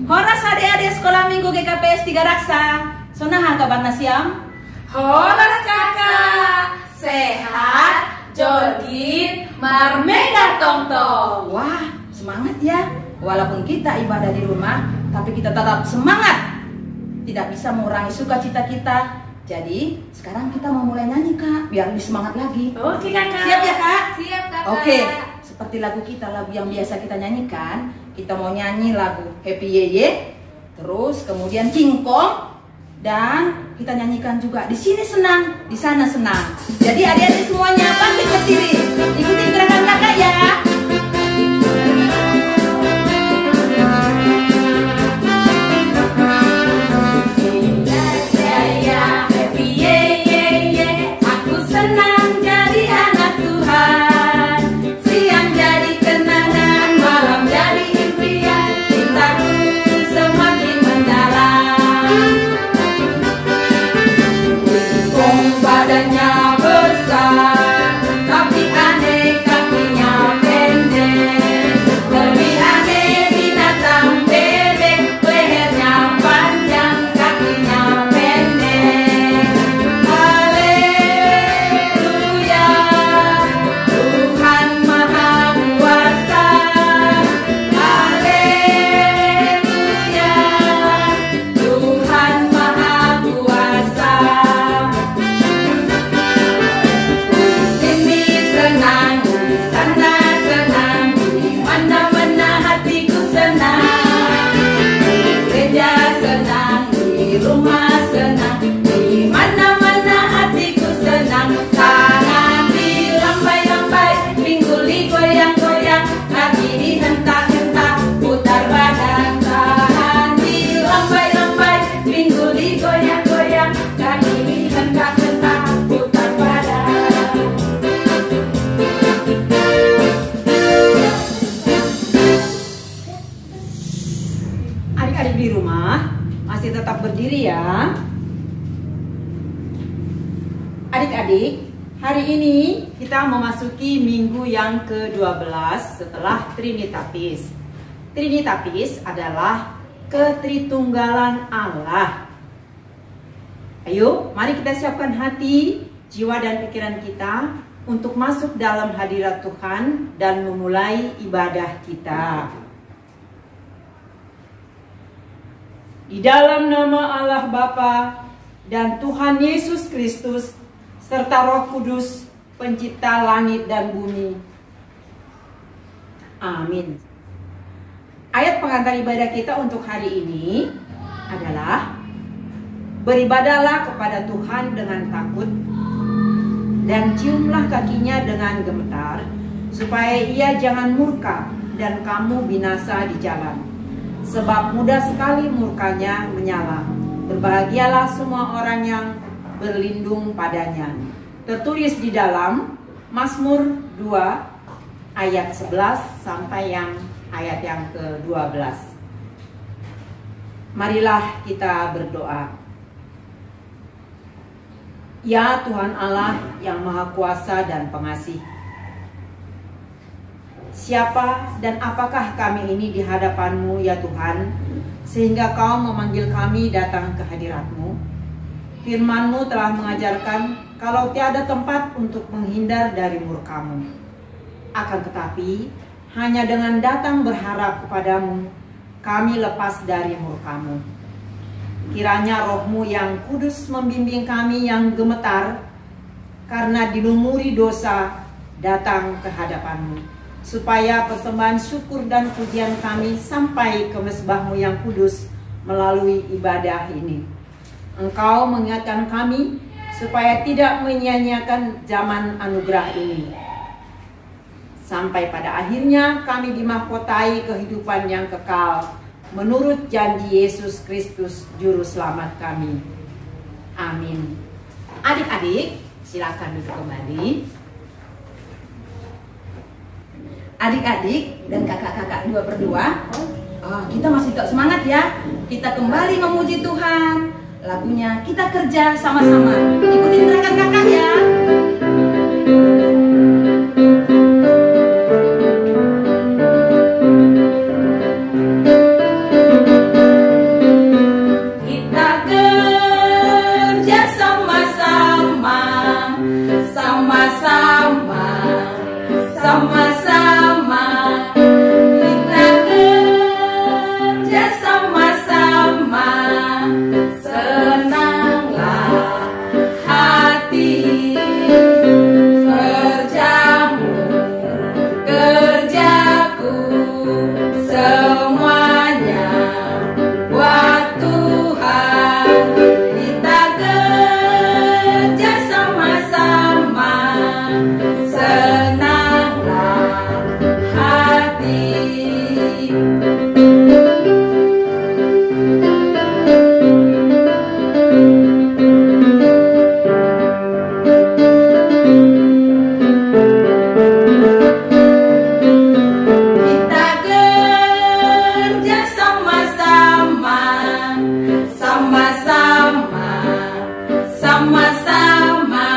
Horas adik-adik sekolah minggu GKPS 3 Raksa. Sonaha kabar nasiam? Horas kakak, sehat, joget, marmega tong-tong. Wah, semangat ya. Walaupun kita ibadah di rumah, tapi kita tetap semangat. Tidak bisa mengurangi sukacita kita. Jadi, sekarang kita mau mulai nyanyi, Kak, biar lebih semangat lagi. Oke kakak. Siap ya, Kak? Siap kakak. Oke, seperti lagu kita, lagu yang biasa kita nyanyikan. Kita mau nyanyi lagu Happy Yeye, terus kemudian Cingkong, dan kita nyanyikan juga di sini senang, di sana senang. Jadi adik-adik semuanya bangkit berdiri, ikuti gerakan kakak ya. Adik-adik di rumah masih tetap berdiri ya. Adik-adik, hari ini kita memasuki minggu yang ke-12 setelah Trinitatis. Trinitatis adalah ketritunggalan Allah. Ayo, mari kita siapkan hati, jiwa dan pikiran kita untuk masuk dalam hadirat Tuhan dan memulai ibadah kita. Di dalam nama Allah Bapa dan Tuhan Yesus Kristus serta Roh Kudus, pencipta langit dan bumi. Amin. Ayat pengantar ibadah kita untuk hari ini adalah: beribadahlah kepada Tuhan dengan takut dan ciumlah kakinya dengan gemetar, supaya ia jangan murka dan kamu binasa di jalan. Sebab mudah sekali murkanya menyala. Berbahagialah semua orang yang berlindung padanya. Tertulis di dalam Mazmur 2 ayat 11 sampai ayat yang ke-12. Marilah kita berdoa. Ya Tuhan Allah yang Maha Kuasa dan Pengasih, siapa dan apakah kami ini di hadapan-Mu ya Tuhan, sehingga Kau memanggil kami datang ke hadirat-Mu? Firman-Mu telah mengajarkan kalau tiada tempat untuk menghindar dari murka-Mu. Akan tetapi, hanya dengan datang berharap kepada-Mu, kami lepas dari murka-Mu. Kiranya Roh-Mu yang kudus membimbing kami yang gemetar karena dilumuri dosa datang ke hadapan-Mu, supaya persembahan syukur dan pujian kami sampai ke mezbah-Mu yang kudus melalui ibadah ini. Engkau mengingatkan kami supaya tidak menyia-nyiakan zaman anugerah ini, sampai pada akhirnya kami dimahkotai kehidupan yang kekal menurut janji Yesus Kristus Juru Selamat kami. Amin. Adik-adik, silakan duduk kembali. Adik-adik dan kakak-kakak 2 per 2, kita masih tetap semangat ya. Kita kembali memuji Tuhan. Lagunya Kita Kerja Sama-sama. Ikutin gerakan kakak ya. sama-sama,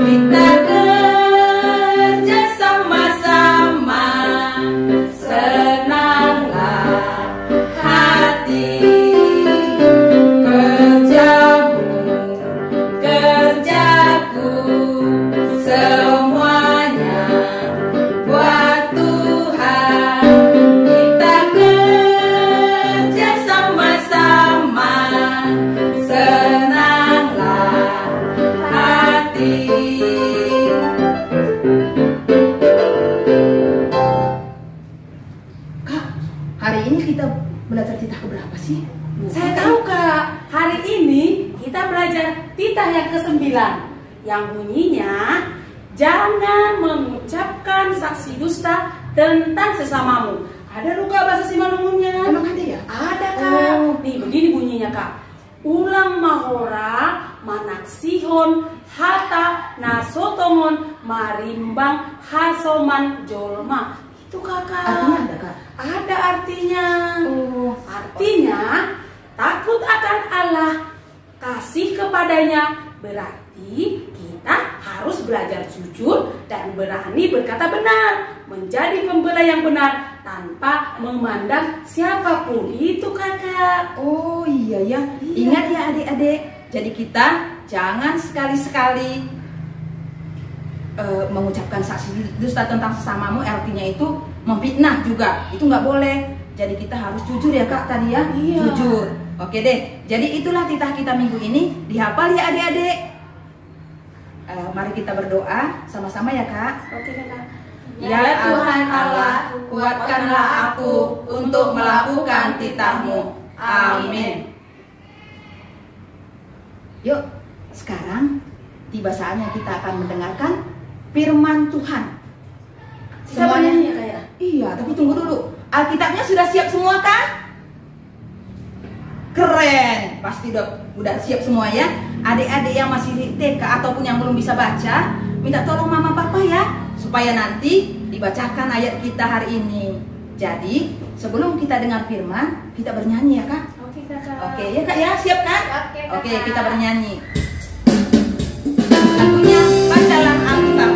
kita kerja sama-sama, senanglah hati. Kerjamu, kerjaku, semuanya buat Tuhan. Kita kerja sama-sama, senanglah hati. Kak, hari ini kita belajar titah keberapa sih? Saya tahu Kak, hari ini kita belajar titah yang ke-9 yang bunyinya jangan mengucapkan saksi dusta tentang sesamamu. Ada luka bahasa Simalungunnya? Emang ada ya? Ada Kak. Oh. Nih begini bunyinya Kak. Ulang mahora, manaksihon, hata, nasotongon, marimbang, hasoman, jolma. Itu Kakak. Artinya ada, Kak? Ada artinya. Oh. Artinya takut akan Allah, kasih kepadanya, berarti kita harus belajar jujur dan berani berkata benar, menjadi pembela yang benar tanpa memandang siapapun. Itu Kakak. Oh iya ya, ingat ya adik-adik. Jadi kita jangan sekali-sekali mengucapkan saksi dusta tentang sesamamu. Artinya itu memfitnah juga, itu nggak boleh. Jadi kita harus jujur ya Kak tadi ya. Iya. Jujur. Oke deh. Jadi itulah titah kita minggu ini. Dihafal ya adik-adik. Mari kita berdoa sama-sama ya Kak. Oke Kakak. Ya Tuhan Allah, kuatkanlah aku untuk melakukan titah-Mu. Amin. Yuk, sekarang tiba saatnya kita akan mendengarkan firman Tuhan. Semuanya ya Kak ya? Iya, tapi tunggu dulu. Alkitabnya sudah siap semua kah? Keren, pasti udah siap semua ya. Adik-adik yang masih TK ataupun yang belum bisa baca, minta tolong mama papa ya, supaya nanti dibacakan ayat kita hari ini. Jadi sebelum kita dengar firman, kita bernyanyi ya Kak. Oke Kakak. Oke ya Kak ya, siap kan? Oke, Kakak. Oke, kita bernyanyi. Lagunya bacalah Alkitab.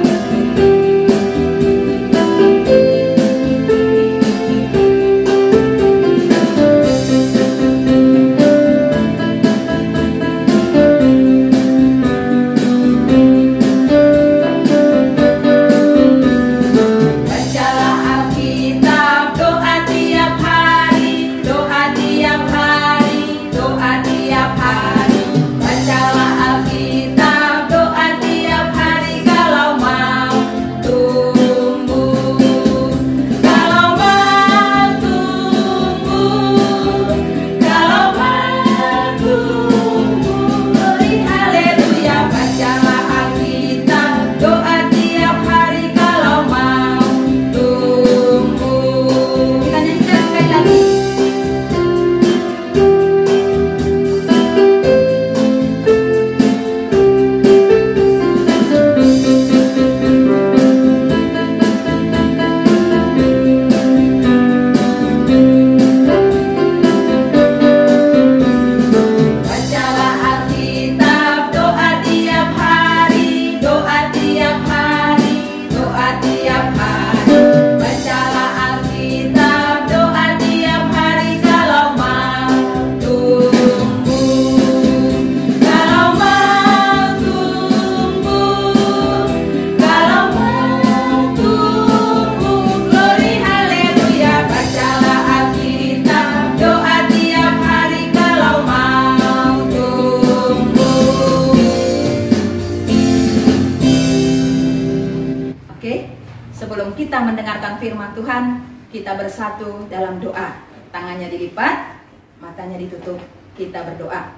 Sebelum kita mendengarkan firman Tuhan, kita bersatu dalam doa. Tangannya dilipat, matanya ditutup. Kita berdoa.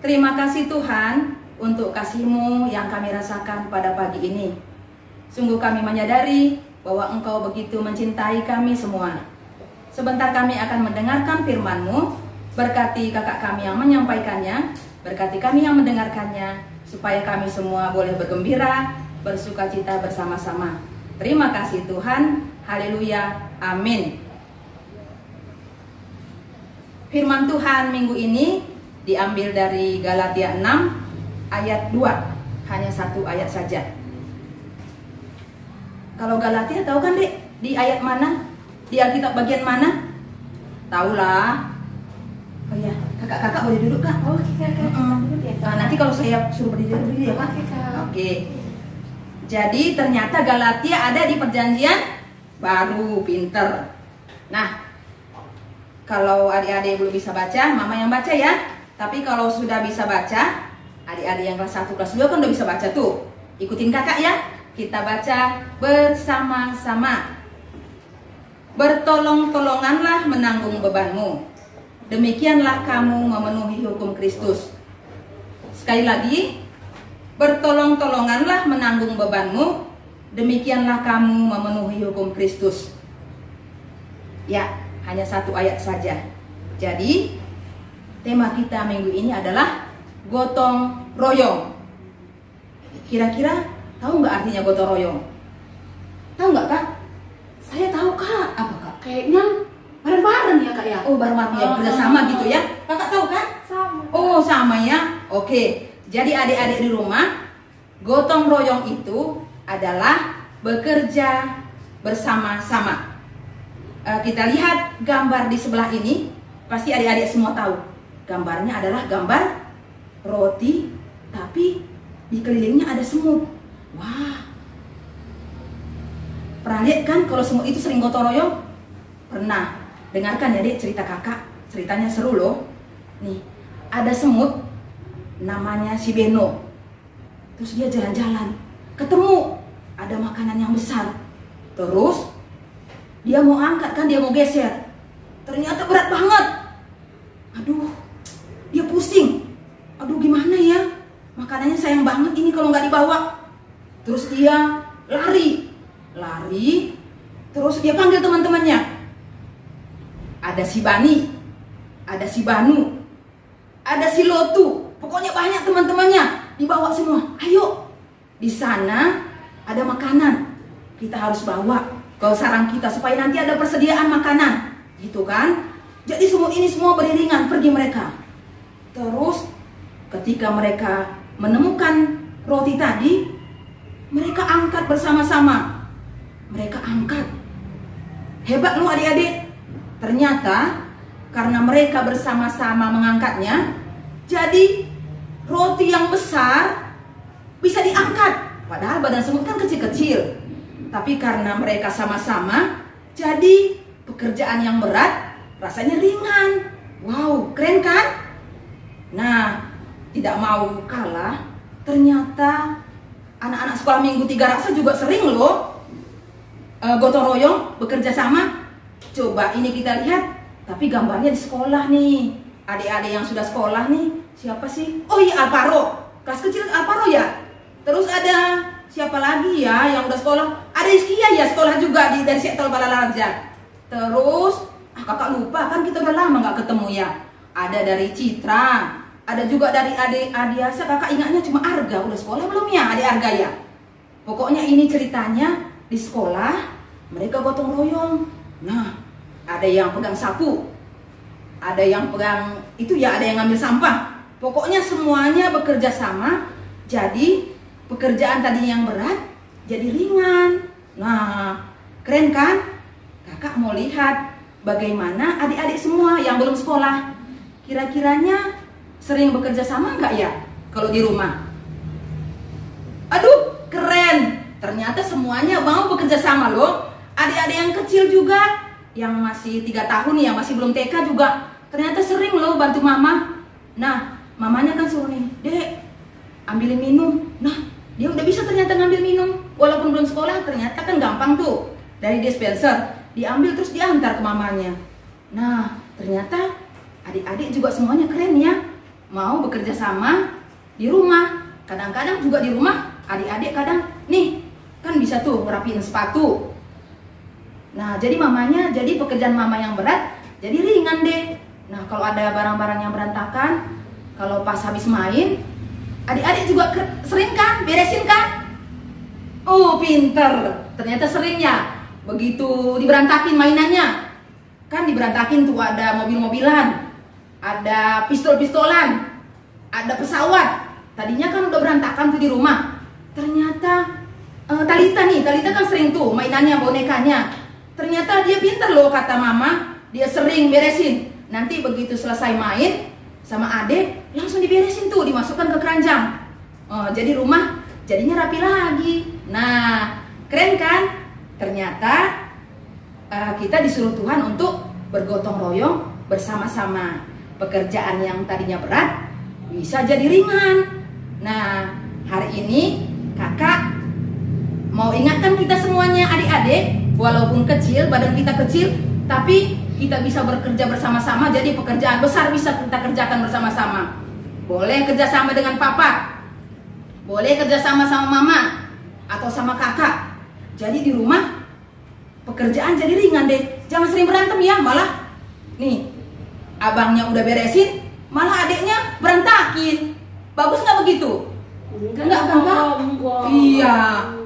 Terima kasih Tuhan untuk kasih-Mu yang kami rasakan pada pagi ini. Sungguh kami menyadari bahwa Engkau begitu mencintai kami semua. Sebentar kami akan mendengarkan firman-Mu. Berkati kakak kami yang menyampaikannya, berkati kami yang mendengarkannya, supaya kami semua boleh bergembira, bersukacita bersama-sama. Terima kasih Tuhan. Haleluya. Amin. Firman Tuhan minggu ini diambil dari Galatia 6 ayat 2. Hanya satu ayat saja. Kalau Galatia tahu kan, Dek? Di ayat mana? Di Alkitab bagian mana? Tahulah. Oh ya, kakak-kakak boleh duduk, Kak? Oke, Kakak. Nah, nanti kalau saya suruh berdiri ya, Kak? Oke, Kak. Oke. Jadi ternyata Galatia ada di perjanjian baru, pinter. Nah, kalau adik-adik belum bisa baca, mama yang baca ya. Tapi kalau sudah bisa baca, adik-adik yang kelas 1, kelas 2 kan udah bisa baca tuh. Ikutin kakak ya. Kita baca bersama-sama. Bertolong-tolonganlah menanggung bebanmu. Demikianlah kamu memenuhi hukum Kristus. Sekali lagi, bertolong-tolonganlah menanggung bebanmu. Demikianlah kamu memenuhi hukum Kristus. Ya, hanya satu ayat saja. Jadi, tema kita minggu ini adalah gotong royong. Kira-kira tahu nggak artinya gotong royong? Tahu nggak, Kak? Saya tahu, Kak. Apa, Kak? Kayaknya bareng-bareng ya, Kak ya? Oh, bareng-bareng ya, bersama gitu ya. Kakak tahu kan? Sama. Oh, sama ya. Oke. Jadi adik-adik di rumah, gotong royong itu adalah bekerja bersama-sama. Kita lihat gambar di sebelah ini, pasti adik-adik semua tahu. Gambarnya adalah gambar roti, tapi dikelilingnya ada semut. Wah, pernah lihat kan kalau semut itu sering gotong royong? Pernah. Dengarkan ya, Dek, cerita kakak. Ceritanya seru loh. Nih, ada semut namanya si Beno. Terus dia jalan-jalan, ketemu ada makanan yang besar. Terus dia mau angkat kan, dia mau geser. Ternyata berat banget. Aduh, dia pusing. Aduh, gimana ya? Makanannya sayang banget ini kalau nggak dibawa. Terus dia lari. Terus dia panggil teman-temannya. Ada si Bani, ada si Banu, ada si Lotu. Pokoknya banyak teman-temannya. Dibawa semua. Ayo, di sana ada makanan. Kita harus bawa ke sarang kita supaya nanti ada persediaan makanan. Gitu kan? Jadi semut ini semua beriringan pergi mereka. Terus ketika mereka menemukan roti tadi, mereka angkat bersama-sama. Mereka angkat. Hebat loh adik-adik. Ternyata karena mereka bersama-sama mengangkatnya, jadi roti yang besar bisa diangkat. Padahal badan semut kan kecil-kecil. Tapi karena mereka sama-sama, jadi pekerjaan yang berat rasanya ringan. Wow, keren kan? Nah, tidak mau kalah, ternyata anak-anak sekolah minggu 3 Raksa juga sering loh gotong royong, bekerja sama. Coba ini kita lihat, tapi gambarnya di sekolah nih. Adik-adik yang sudah sekolah nih, siapa sih? Oh iya, Alparo. Kelas kecil Alparo ya. Terus ada siapa lagi ya yang udah sekolah? Ada Iskia ya, sekolah juga dari Sektol Balalarja. Terus, kakak lupa kan kita udah lama nggak ketemu ya. Ada dari Citra, ada juga dari adik Adiasa. Kakak ingatnya cuma Arga. Udah sekolah belum ya adik Arga ya? Pokoknya ini ceritanya di sekolah mereka gotong royong. Nah, ada yang pegang sapu, ada yang pegang itu ya, ada yang ngambil sampah. Pokoknya semuanya bekerja sama. Jadi pekerjaan tadi yang berat jadi ringan. Nah, keren kan? Kakak mau lihat bagaimana adik-adik semua yang belum sekolah. Kira-kiranya sering bekerja sama nggak ya kalau di rumah? Aduh, keren. Ternyata semuanya mau bekerja sama loh. Adik-adik yang kecil juga, yang masih 3 tahun ya, masih belum TK juga, ternyata sering loh bantu mama. Nah, mamanya kan suruh nih, Dek, ambilin minum. Nah, dia udah bisa ternyata ngambil minum. Walaupun belum sekolah, ternyata kan gampang tuh. Dari dispenser, diambil terus diantar ke mamanya. Nah, ternyata adik-adik juga semuanya keren ya. Mau bekerja sama di rumah. Kadang-kadang juga di rumah, adik-adik kadang, nih, kan bisa tuh ngerapiin sepatu. Nah, jadi mamanya, jadi pekerjaan mama yang berat, jadi ringan deh. Nah, kalau ada barang-barang yang berantakan, kalau pas habis main, adik-adik juga sering kan, beresin kan? Oh, pinter. Ternyata sering ya. Begitu diberantakin mainannya, kan diberantakin tuh ada mobil-mobilan, ada pistol-pistolan, ada pesawat. tadinya kan udah berantakan tuh di rumah. Ternyata Talita kan sering tuh mainannya, bonekanya. Ternyata dia pinter loh, kata mama. Dia sering beresin. Nanti begitu selesai main sama adek, langsung diberesin tuh, dimasukkan ke keranjang. Jadi rumah jadinya rapi lagi. Nah, keren kan? Ternyata kita disuruh Tuhan untuk bergotong royong bersama-sama. Pekerjaan yang tadinya berat bisa jadi ringan. Nah, hari ini kakak mau ingatkan kita semuanya, adik-adik, walaupun kecil, badan kita kecil, tapi kita bisa bekerja bersama-sama. Jadi pekerjaan besar bisa kita kerjakan bersama-sama. Boleh kerjasama dengan papa, boleh kerjasama sama mama, atau sama kakak. Jadi di rumah pekerjaan jadi ringan deh. Jangan sering berantem ya, malah nih abangnya udah beresin, malah adiknya berantakin. Bagus nggak begitu? Enggak. Iya.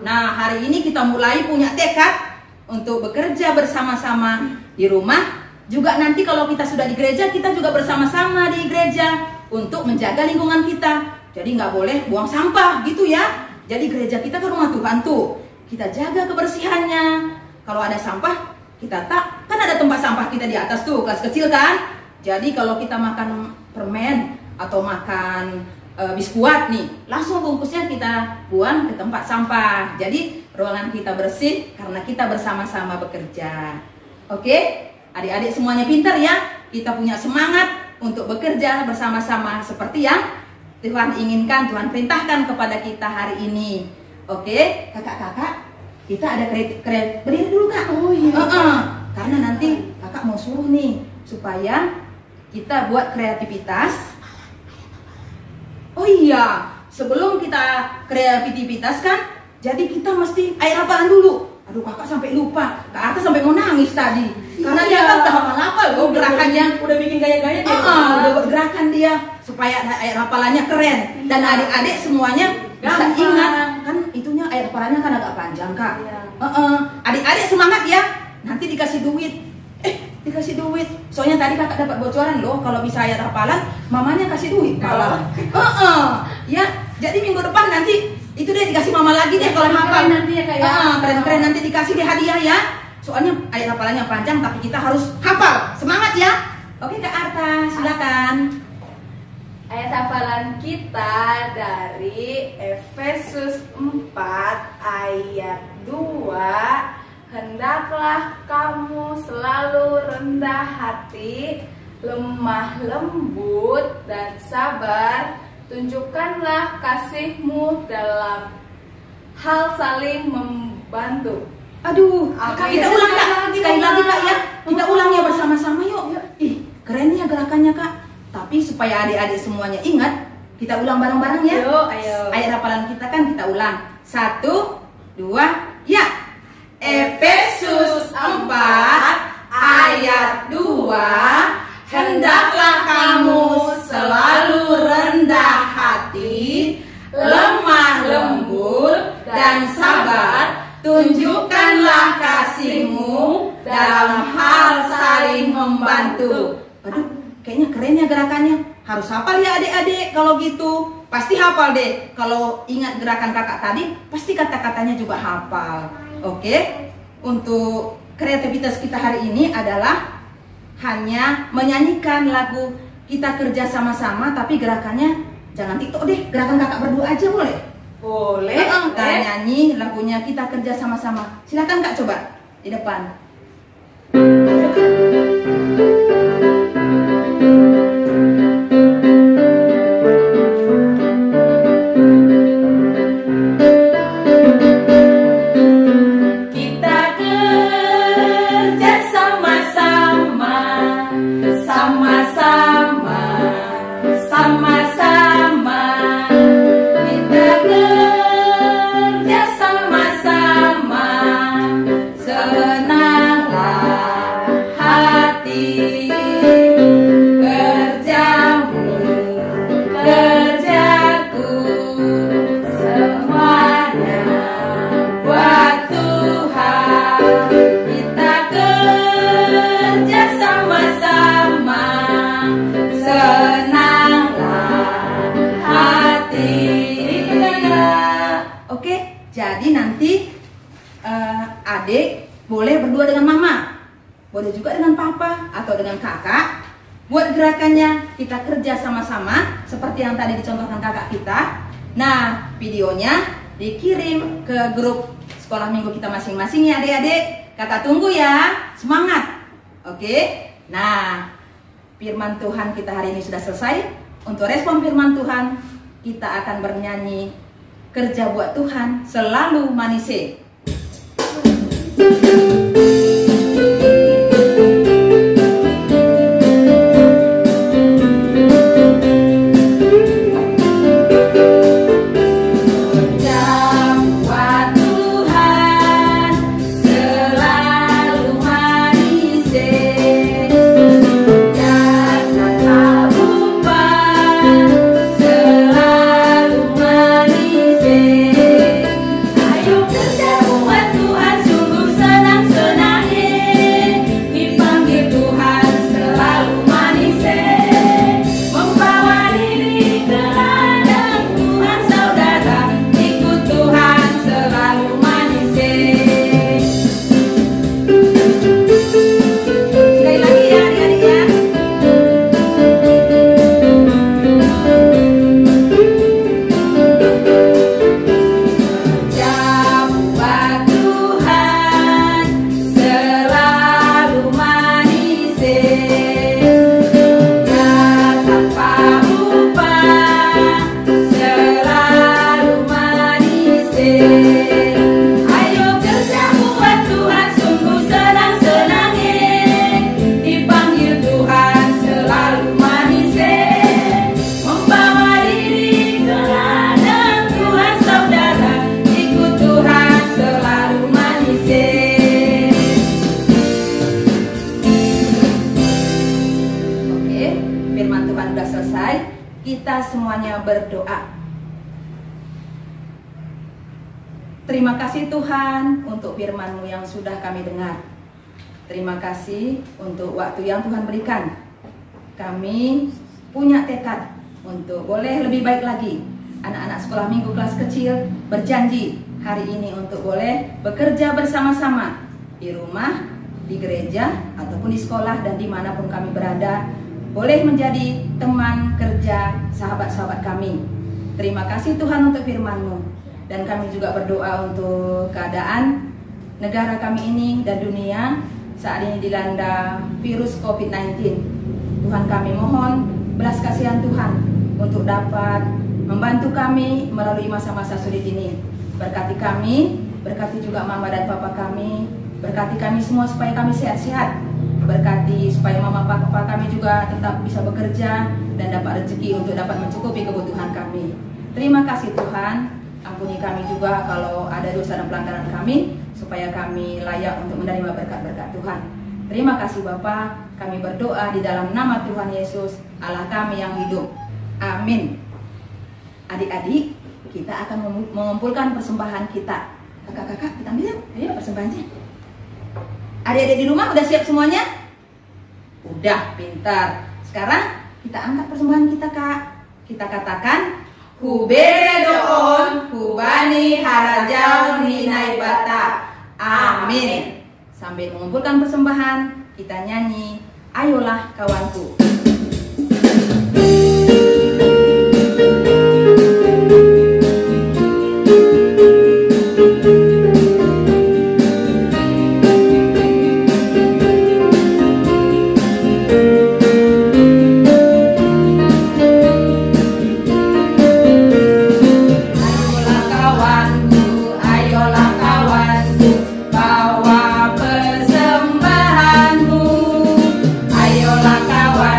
Nah, hari ini kita mulai punya tekad untuk bekerja bersama-sama di rumah. Juga nanti kalau kita sudah di gereja, kita juga bersama-sama di gereja untuk menjaga lingkungan kita. Jadi nggak boleh buang sampah gitu ya. Jadi gereja kita kan rumah Tuhan tuh. Kita jaga kebersihannya. Kalau ada sampah, kita kan ada tempat sampah kita di atas tuh, kelas kecil kan. Jadi kalau kita makan permen atau makan biskuat nih, langsung bungkusnya kita buang ke tempat sampah. Jadi ruangan kita bersih karena kita bersama-sama bekerja. Oke, adik-adik semuanya pintar ya. Kita punya semangat untuk bekerja bersama-sama seperti yang Tuhan inginkan, Tuhan perintahkan kepada kita hari ini. Oke, kakak-kakak, kita ada berdiri dulu kak. Oh iya. Karena nanti kakak mau suruh nih supaya kita buat kreativitas. Oh iya, sebelum kita kreativitas kan, jadi kita mesti air hafalan dulu. Aduh, kakak sampai lupa. Kak Arta sampai mau nangis tadi. Karena dia kan udah hafal-hafal loh gerakannya. Udah bikin gaya-gaya dia. Udah buat gerakan dia supaya air hafalannya keren. Dan adik-adik semuanya bisa ingat. Kan itunya air hafalannya kan agak panjang kak. Adik-adik semangat ya. Nanti dikasih duit. Dikasih duit. Soalnya tadi kakak dapat bocoran loh, kalau bisa air hafalan, mamanya kasih duit malah. Ya, jadi minggu depan nanti itu deh dikasih mama lagi deh kalau hafal. Nanti ya kak ya. Keren-keren nanti dikasih deh hadiah ya. Soalnya air hafalannya panjang tapi kita harus hafal. Semangat ya. Oke Kak Arta, silakan. Ayat hafalan kita dari Efesus 4 ayat 2. Hendaklah kamu selalu rendah hati, lemah lembut dan sabar. Tunjukkanlah kasihmu dalam hal saling membantu. Aduh, Kak, kita ulang Kak. Sekali lagi Kak ya. Kita ulang ya bersama-sama yuk. Ih, keren ya gerakannya Kak. Tapi supaya adik-adik semuanya ingat, kita ulang bareng-bareng ya. Ayo. Ayat hafalan kita kan kita ulang. 1, 2, ya. Efesus 4 ayat 2. Hendaklah kamu selalu rendah hati, lemah lembut dan sabar. Tunjukkanlah kasihmu dalam hal saling membantu. Aduh, kayaknya keren ya gerakannya. Harus hafal ya adik-adik kalau gitu. Pasti hafal deh. Kalau ingat gerakan kakak tadi, pasti kata-katanya juga hafal. Oke, untuk kreativitas kita hari ini adalah hanya menyanyikan lagu kita kerja sama-sama, tapi gerakannya jangan TikTok deh, gerakan kakak berdua aja boleh? Boleh. Kita nyanyi lagunya kita kerja sama-sama. Silakan kak coba di depan. Senanglah Jadi nanti adik boleh berdua dengan mama, boleh juga dengan papa atau dengan kakak. Buat gerakannya kita kerja sama-sama seperti yang tadi dicontohkan kakak kita. Nah, videonya dikirim ke grup sekolah minggu kita masing-masing ya adik-adik. Kakak tunggu ya, semangat. Oke. Nah, firman Tuhan kita hari ini sudah selesai. Untuk respon firman Tuhan, kita akan bernyanyi Kerja Buat Tuhan Selalu Manise. Kita semuanya berdoa. Terima kasih Tuhan untuk firman-Mu yang sudah kami dengar. Terima kasih untuk waktu yang Tuhan berikan. Kami punya tekad untuk boleh lebih baik lagi. Anak-anak sekolah minggu kelas kecil berjanji hari ini untuk boleh bekerja bersama-sama di rumah, di gereja, ataupun di sekolah dan dimanapun kami berada. Boleh menjadi teman kerja sahabat-sahabat kami. Terima kasih Tuhan untuk firman-Mu. Dan kami juga berdoa untuk keadaan negara kami ini dan dunia saat ini dilanda virus COVID-19. Tuhan kami mohon belas kasihan Tuhan untuk dapat membantu kami melalui masa-masa sulit ini. Berkati kami, berkati juga mama dan papa kami, berkati kami semua supaya kami sehat-sehat. Berkati supaya mama papa kami juga tetap bisa bekerja dan dapat rezeki untuk dapat mencukupi kebutuhan kami. Terima kasih Tuhan, ampuni kami juga kalau ada dosa dan pelanggaran kami, supaya kami layak untuk menerima berkat-berkat Tuhan. Terima kasih Bapa, kami berdoa di dalam nama Tuhan Yesus, Allah kami yang hidup. Amin. Adik-adik, kita akan mengumpulkan persembahan kita. Kakak-kakak, kita ambil ya persembahannya. Adik-adik di rumah udah siap semuanya? Udah, pintar. Sekarang kita angkat persembahan kita, Kak. Kita katakan, Huberedoon, Hubani Harajaun Hinaibata. Amin. Sambil mengumpulkan persembahan, kita nyanyi, Ayolah Kawanku. Kawan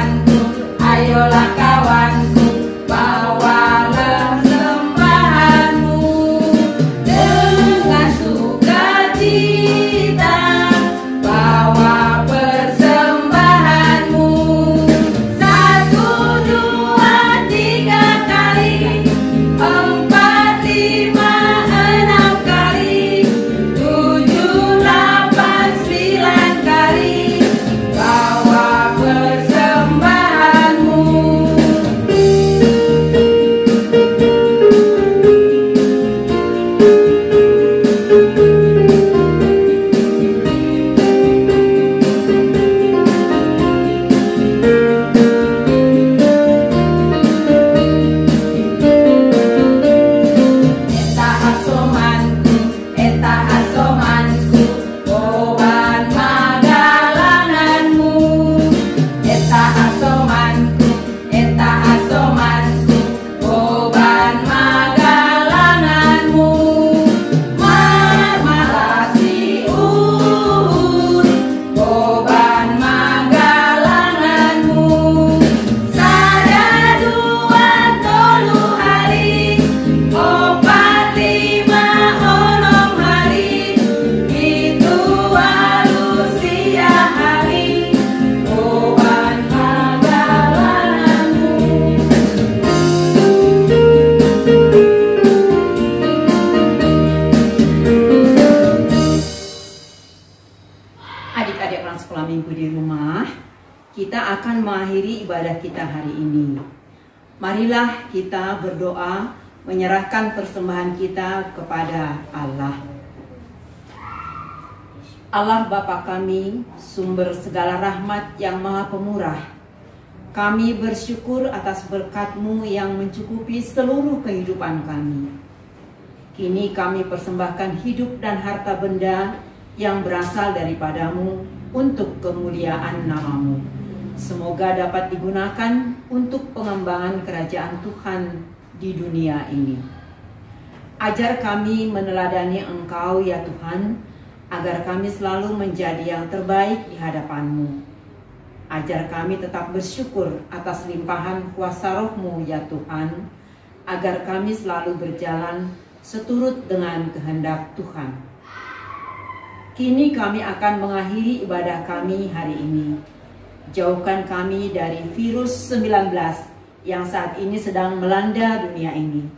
akan mengakhiri ibadah kita hari ini. Marilah kita berdoa menyerahkan persembahan kita kepada Allah. Allah Bapa kami, sumber segala rahmat yang maha pemurah, kami bersyukur atas berkat-Mu yang mencukupi seluruh kehidupan kami. Kini kami persembahkan hidup dan harta benda yang berasal daripada-Mu untuk kemuliaan nama-Mu. Semoga dapat digunakan untuk pengembangan kerajaan Tuhan di dunia ini. Ajar kami meneladani Engkau ya Tuhan, agar kami selalu menjadi yang terbaik di hadapan-Mu. Ajar kami tetap bersyukur atas limpahan kuasa Roh-Mu ya Tuhan, agar kami selalu berjalan seturut dengan kehendak Tuhan. Kini kami akan mengakhiri ibadah kami hari ini. Jauhkan kami dari virus 19 yang saat ini sedang melanda dunia ini.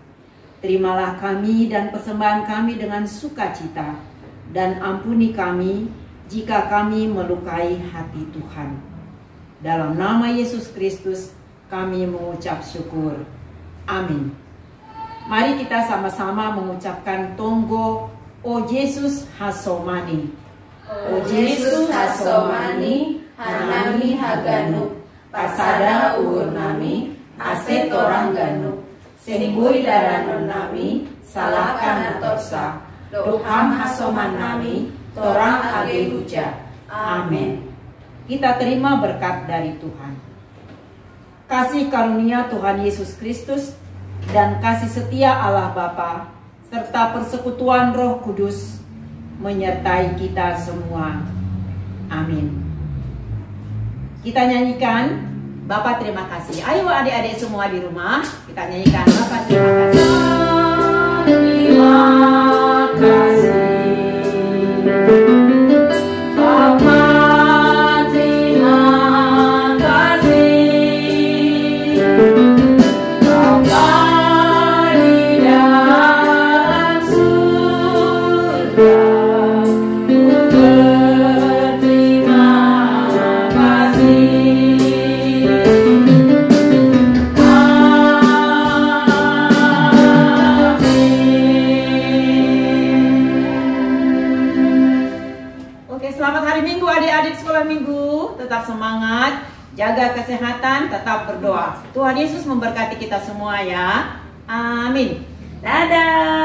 Terimalah kami dan persembahan kami dengan sukacita, dan ampuni kami jika kami melukai hati Tuhan. Dalam nama Yesus Kristus kami mengucap syukur. Amin. Mari kita sama-sama mengucapkan tonggo O Yesus hasomani. O Yesus hasomani, hanami haganu, pasada uur nami, aset orang ganu, senggui daranon nami, salahkan atorsa, doham hasoman nami, torang age huja. Amin. Kita terima berkat dari Tuhan. Kasih karunia Tuhan Yesus Kristus dan kasih setia Allah Bapa serta persekutuan Roh Kudus menyertai kita semua. Amin. Kita nyanyikan Bapa terima kasih. Ayo adik-adik semua di rumah, kita nyanyikan Bapa terima kasih. Terima kasih. Bapa terima kasih. Bapa di dalam surga, berterima kasih. Selamat hari Minggu adik-adik sekolah minggu. Tetap semangat, jaga kesehatan, tetap berdoa. Tuhan Yesus memberkati kita semua ya. Amin. Dadah.